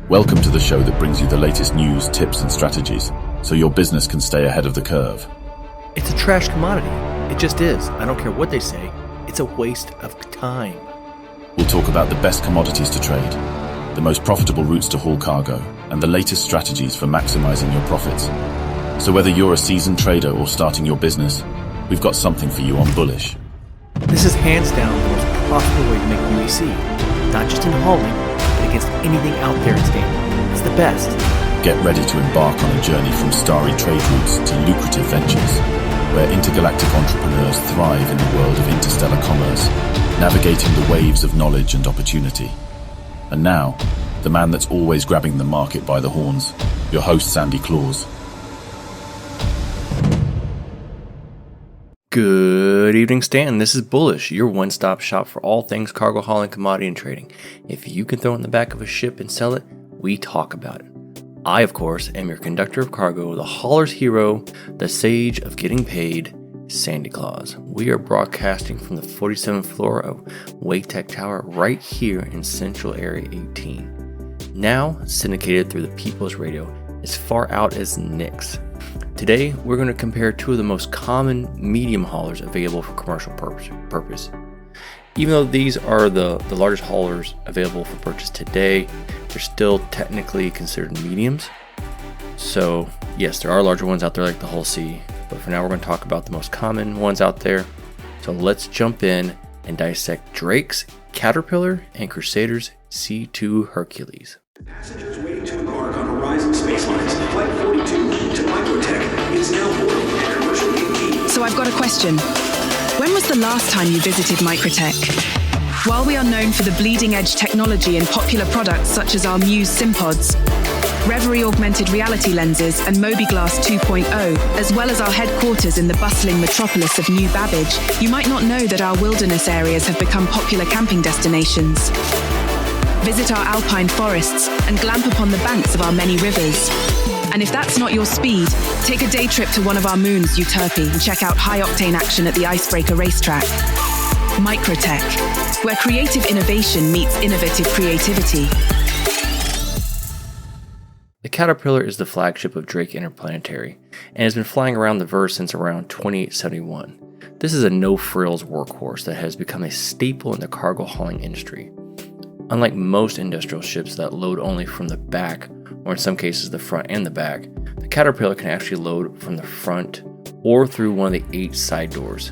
Welcome to the show that brings you the latest news, tips, and strategies, so your business can stay ahead of the curve. It's a trash commodity. It just is. I don't care what they say. It's a waste of time. We'll talk about the best commodities to trade, the most profitable routes to haul cargo, and the latest strategies for maximizing your profits. So whether you're a seasoned trader or starting your business, we've got something for you on Bullish. This is hands down the most profitable way to make UEC, not just in hauling, but against anything out there in standard. It's the best. Get ready to embark on a journey from starry trade routes to lucrative ventures, where intergalactic entrepreneurs thrive in the world of interstellar commerce, navigating the waves of knowledge and opportunity. And now, the man that's always grabbing the market by the horns, your host Sandy Claus. Good evening, Stan. This is Bullish, your one-stop shop for all things cargo hauling, commodity, and trading. If you can throw it in the back of a ship and sell it, we talk about it. I, of course, am your conductor of cargo, the hauler's hero, the sage of getting paid, Sandy Claus. We are broadcasting from the 47th floor of aUEC Tower right here in Central Area 18. Now syndicated through the People's Radio as far out as Nix. Today, we're going to compare two of the most common medium haulers available for commercial purpose. Even though these are the largest haulers available for purchase today, they're still technically considered mediums. So yes, there are larger ones out there like the Hull C, but for now we're going to talk about the most common ones out there. So let's jump in and dissect Drake's Caterpillar and Crusader's C2 Hercules. Passengers waiting to embark on Horizon Space Lines Flight 42 to Microtech is now boarding at Commercial Gate. So I've got a question. When was the last time you visited Microtech? While we are known for the bleeding-edge technology and popular products such as our Muse SimPods, Reverie augmented reality lenses, and MobiGlass 2.0, as well as our headquarters in the bustling metropolis of New Babbage, you might not know that our wilderness areas have become popular camping destinations. Visit our alpine forests and glamp upon the banks of our many rivers. And if that's not your speed, take a day trip to one of our moons, Euterpe, and check out high-octane action at the Icebreaker racetrack. Microtech, where creative innovation meets innovative creativity. The Caterpillar is the flagship of Drake Interplanetary and has been flying around the verse since around 2871. This is a no-frills workhorse that has become a staple in the cargo hauling industry. Unlike most industrial ships that load only from the back, or in some cases the front and the back, the Caterpillar can actually load from the front or through one of the 8 side doors.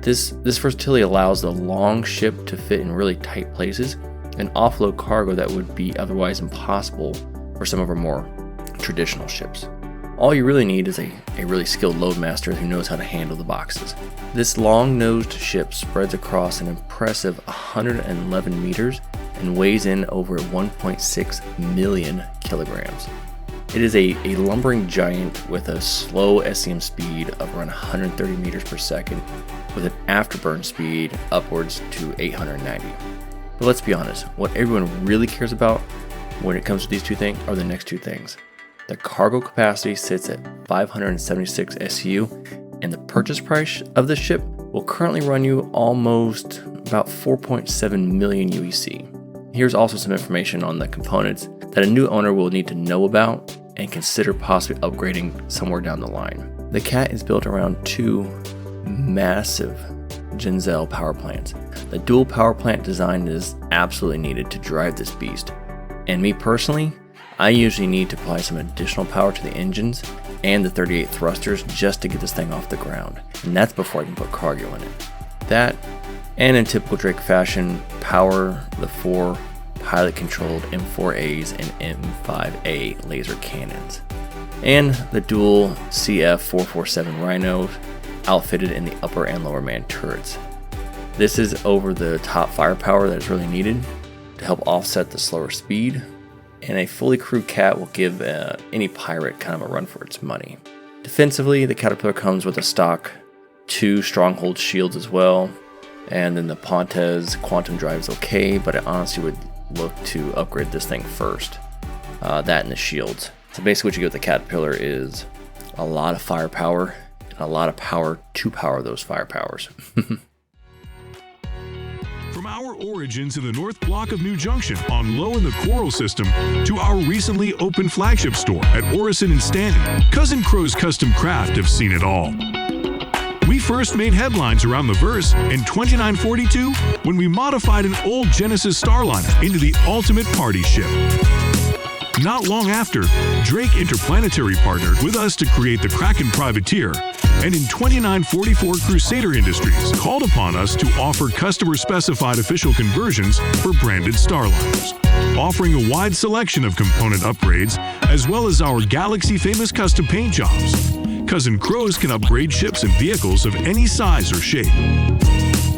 This versatility allows the long ship to fit in really tight places and offload cargo that would be otherwise impossible for some of our more traditional ships. All you really need is a really skilled loadmaster who knows how to handle the boxes. This long-nosed ship spreads across an impressive 111 meters and weighs in over 1.6 million kilograms. It is a lumbering giant with a slow SCM speed of around 130 meters per second with an afterburn speed upwards to 890. But let's be honest, what everyone really cares about when it comes to these two things are the next two things. The cargo capacity sits at 576 SU, and the purchase price of the ship will currently run you almost about 4.7 million UEC. Here's also some information on the components that a new owner will need to know about and consider possibly upgrading somewhere down the line. The Cat is built around 2 massive Genzel power plants. The dual power plant design is absolutely needed to drive this beast. And me personally, I usually need to apply some additional power to the engines and the 38 thrusters just to get this thing off the ground. And that's before I can put cargo in it. That, and in typical Drake fashion, power the 4 pilot-controlled M4As and M5A laser cannons. And the dual CF447 Rhinos outfitted in the upper and lower man turrets. This is over the top firepower that is really needed to help offset the slower speed, and a fully crewed Cat will give any pirate kind of a run for its money. Defensively, the Caterpillar comes with a stock 2 stronghold shields as well, and then the Pontes quantum drive is okay, but I honestly would look to upgrade this thing first. That and the shields. So basically what you get with the Caterpillar is a lot of firepower and a lot of power to power those firepowers. our origins in the North Block of New Junction on Low in the Coral System to our recently opened flagship store at Orison and Stanton, Cousin Crow's Custom Craft have seen it all. We first made headlines around the Verse in 2942 when we modified an old Genesis Starliner into the ultimate party ship. Not long after, Drake Interplanetary partnered with us to create the Kraken Privateer, and in 2944 Crusader Industries called upon us to offer customer-specified official conversions for branded Starliners, offering a wide selection of component upgrades as well as our Galaxy-famous custom paint jobs. Cousin Crows can upgrade ships and vehicles of any size or shape.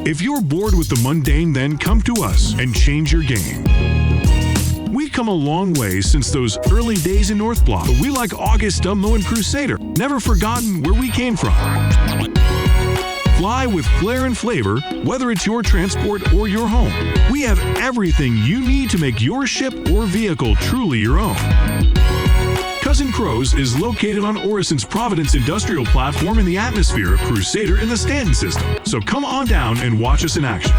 If you're bored with the mundane, then come to us and change your game. We've come a long way since those early days in North Block, but we like August, Dumbo, and Crusader, never forgotten where we came from. Fly with flair and flavor, whether it's your transport or your home. We have everything you need to make your ship or vehicle truly your own. Cousin Crows is located on Orison's Providence Industrial Platform in the atmosphere of Crusader in the Stanton system. So come on down and watch us in action.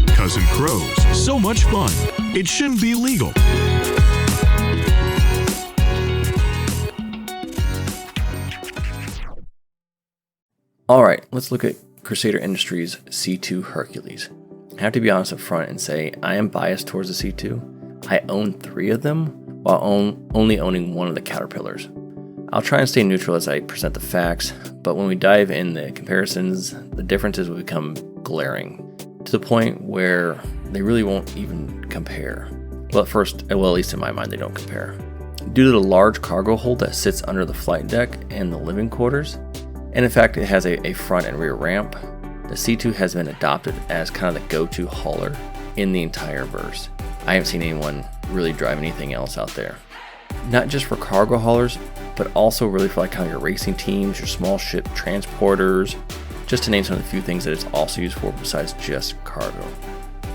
Cousin Crows, so much fun. It shouldn't be illegal. Alright, let's look at Crusader Industries C2 Hercules. I have to be honest up front and say I am biased towards the C2. I own 3 of them, while only owning 1 of the Caterpillars. I'll try and stay neutral as I present the facts, but when we dive in the comparisons, the differences will become glaring, to the point where they really won't even compare. Well, at least in my mind, they don't compare. Due to the large cargo hold that sits under the flight deck and the living quarters, and in fact it has a front and rear ramp, the C2 has been adopted as kind of the go-to hauler in the entire verse. I haven't seen anyone really drive anything else out there. Not just for cargo haulers, but also really for like kind of your racing teams, your small ship transporters, just to name some of the few things that it's also used for besides just cargo.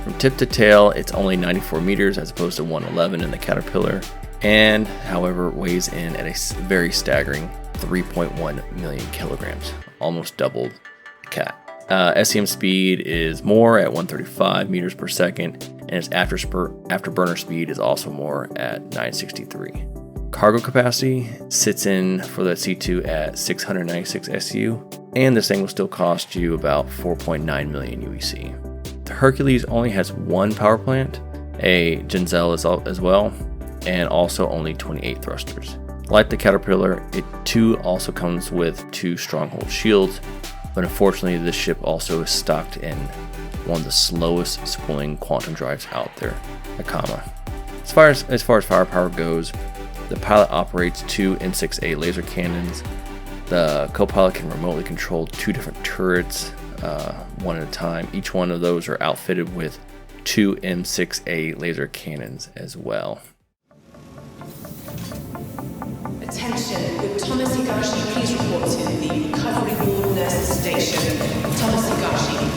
From tip to tail, it's only 94 meters as opposed to 111 in the Caterpillar, and however weighs in at a very staggering 3.1 million kilograms, almost double the Cat. SCM speed is more at 135 meters per second, and its afterburner speed is also more at 963. Cargo capacity sits in for the C2 at 696 SU, and this thing will still cost you about 4.9 million UEC. The Hercules only has 1 power plant, a Genzel as well, and also only 28 thrusters. Like the Caterpillar, it too also comes with 2 stronghold shields, but unfortunately this ship also is stocked in one of the slowest spooling quantum drives out there, a comma. As far as firepower goes, the pilot operates 2 M6A laser cannons. The co-pilot can remotely control 2 different turrets, one at a time. Each one of those are outfitted with 2 M6A laser cannons as well. Attention, would Thomas Higashi please report to the recovery ward nurse station? Thomas Higashi.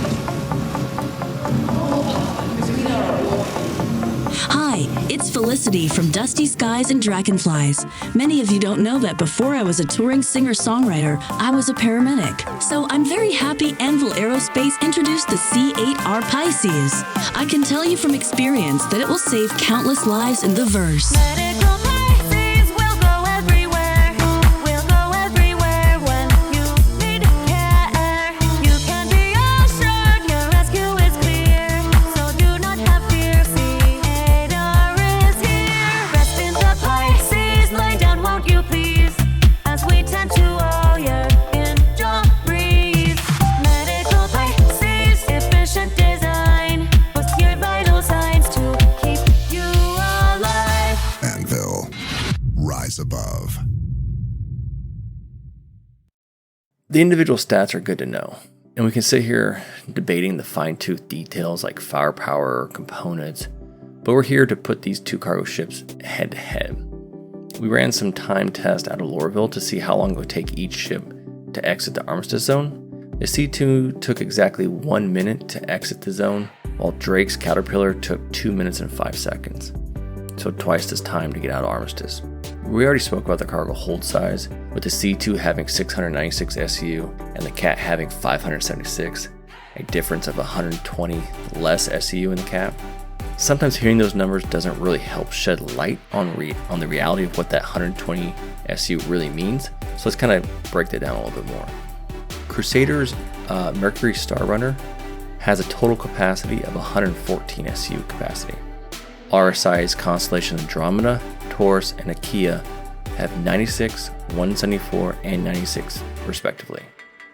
Hi, it's Felicity from Dusty Skies and Dragonflies. Many of you don't know that before I was a touring singer-songwriter, I was a paramedic. So I'm very happy Anvil Aerospace introduced the C8R Pisces. I can tell you from experience that it will save countless lives in the verse. Above. The individual stats are good to know, and we can sit here debating the fine-tooth details like firepower or components, but we're here to put these 2 cargo ships head to head. We ran some time tests out of Lorville to see how long it would take each ship to exit the Armistice Zone. The C2 took exactly 1 minute to exit the zone, while Drake's Caterpillar took 2 minutes and 5 seconds, so twice this time to get out of Armistice. We already spoke about the cargo hold size, with the C2 having 696 SU and the Cat having 576. a difference of 120 less SCU in the cap. Sometimes hearing those numbers doesn't really help shed light on the reality of what that 120 SCU really means. So let's kind of break that down a little bit more. Crusader's Mercury Star Runner has a total capacity of 114 SCU capacity. RSI's Constellation Andromeda, Taurus, and Akia have 96, 174, and 96 respectively.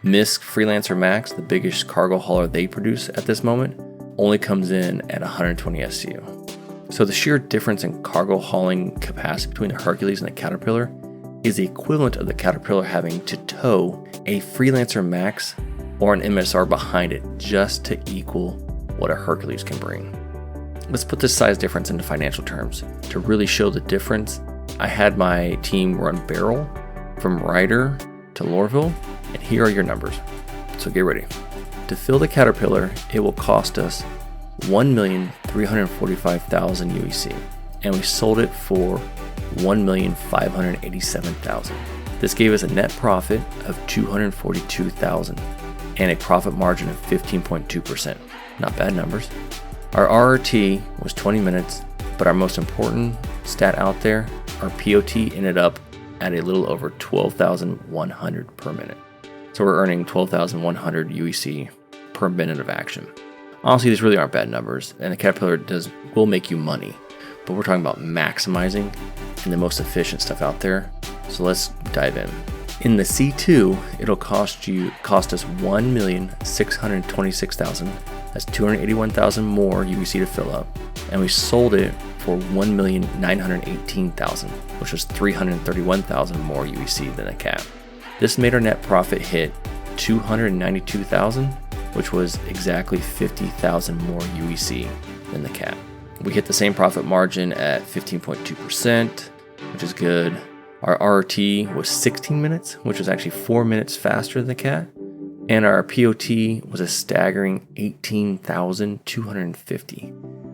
MISC Freelancer Max, the biggest cargo hauler they produce at this moment, only comes in at 120 SCU. So the sheer difference in cargo hauling capacity between the Hercules and the Caterpillar is the equivalent of the Caterpillar having to tow a Freelancer Max or an MSR behind it just to equal what a Hercules can bring. Let's put this size difference into financial terms. To really show the difference, I had my team run barrel from Ryder to Lorville, and here are your numbers. So get ready. To fill the Caterpillar, it will cost us 1,345,000 UEC, and we sold it for 1,587,000. This gave us a net profit of 242,000 and a profit margin of 15.2%. Not bad numbers. Our RRT was 20 minutes, but our most important stat out there, our POT ended up at a little over 12,100 per minute. So we're earning 12,100 UEC per minute of action. Honestly, these really aren't bad numbers, and the Caterpillar will make you money, but we're talking about maximizing and the most efficient stuff out there. So let's dive in. In the C2, it'll cost us 1,626,000. That's 281,000 more UEC to fill up, and we sold it for 1,918,000, which was 331,000 more UEC than a cap. This made our net profit hit 292,000, which was exactly 50,000 more UEC than the cap. We hit the same profit margin at 15.2%, which is good. Our RRT was 16 minutes, which was actually 4 minutes faster than the cap. And our POT was a staggering 18,250.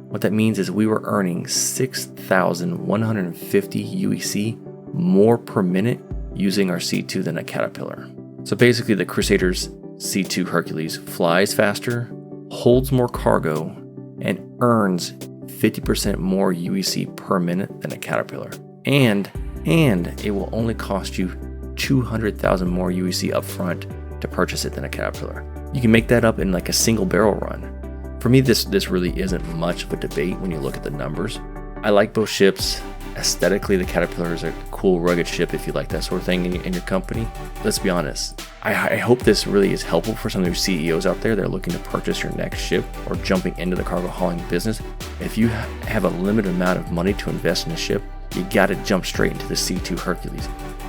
What that means is we were earning 6,150 UEC more per minute using our C2 than a Caterpillar. So basically the Crusader's C2 Hercules flies faster, holds more cargo, and earns 50% more UEC per minute than a Caterpillar. And it will only cost you 200,000 more UEC upfront to purchase it than a Caterpillar. You can make that up in like a single barrel run. For me, this really isn't much of a debate when you look at the numbers. I like both ships. Aesthetically, the Caterpillar is a cool, rugged ship if you like that sort of thing in your company. Let's be honest. I hope this really is helpful for some of your CEOs out there that are looking to purchase your next ship or jumping into the cargo hauling business. If you have a limited amount of money to invest in a ship, you got to jump straight into the C2 Hercules.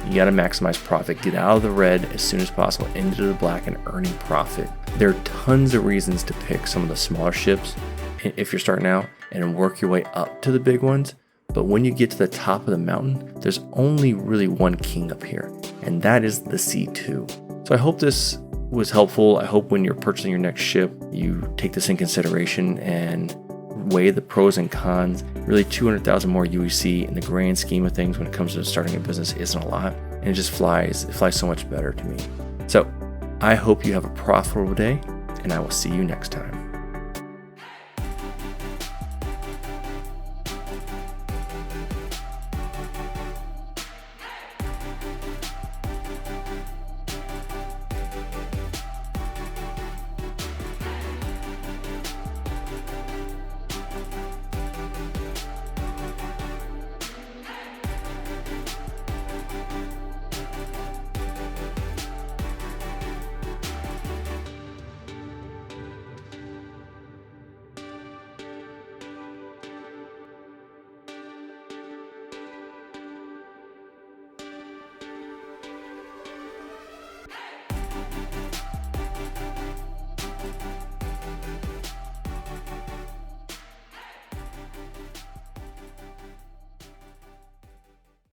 You got to maximize profit, get out of the red as soon as possible, into the black and earning profit. There are tons of reasons to pick some of the smaller ships if you're starting out and work your way up to the big ones. But when you get to the top of the mountain, there's only really one king up here, and that is the C2. So I hope this was helpful. I hope when you're purchasing your next ship, you take this in consideration and weigh the pros and cons. Really, 200,000 more UEC in the grand scheme of things when it comes to starting a business isn't a lot, and it just flies so much better to me. So I hope you have a profitable day, and I will see you next time.